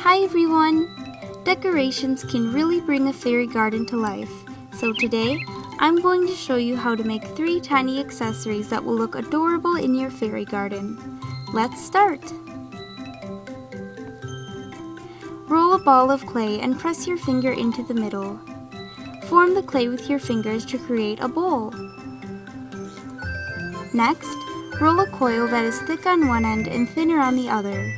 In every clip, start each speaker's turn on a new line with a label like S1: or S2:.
S1: Hi everyone! Decorations can really bring a fairy garden to life. So today, I'm going to show you how to make 3 tiny accessories that will look adorable in your fairy garden. Let's start! Roll a ball of clay and press your finger into the middle. Form the clay with your fingers to create a bowl. Next, roll a coil that is thick on one end and thinner on the other.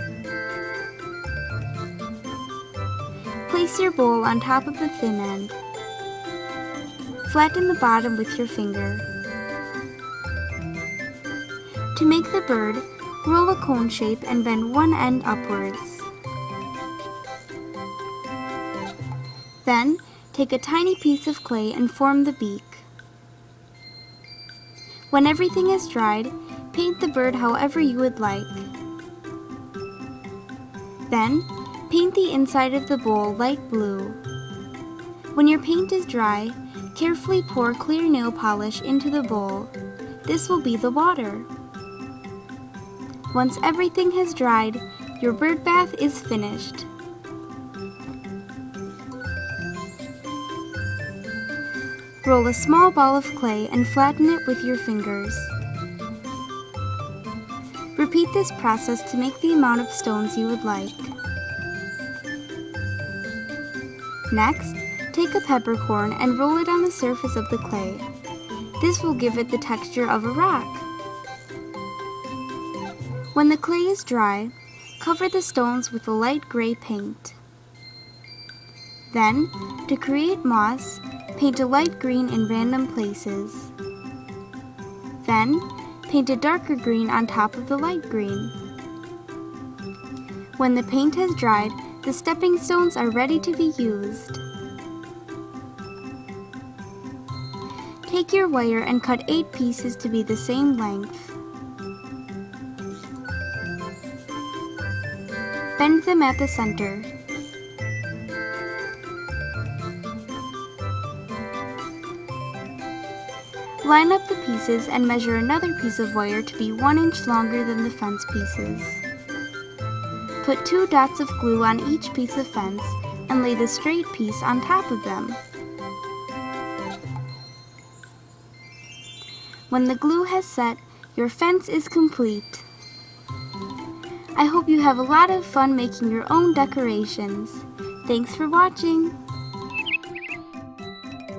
S1: Place your bowl on top of the thin end. Flatten the bottom with your finger. To make the bird, roll a cone shape and bend one end upwards. Then, take a tiny piece of clay and form the beak. When everything is dried, paint the bird however you would like. Then, paint the inside of the bowl light blue. When your paint is dry, carefully pour clear nail polish into the bowl. This will be the water. Once everything has dried, your bird bath is finished. Roll a small ball of clay and flatten it with your fingers. Repeat this process to make the amount of stones you would like. Next, take a peppercorn and roll it on the surface of the clay. This will give it the texture of a rock. When the clay is dry, cover the stones with a light gray paint. Then, to create moss, paint a light green in random places. Then, paint a darker green on top of the light green. When the paint has dried, the stepping stones are ready to be used. Take your wire and cut 8 pieces to be the same length. Bend them at the center. Line up the pieces and measure another piece of wire to be 1 inch longer than the fence pieces. Put 2 dots of glue on each piece of fence and lay the straight piece on top of them. When the glue has set, your fence is complete. I hope you have a lot of fun making your own decorations. Thanks for watching!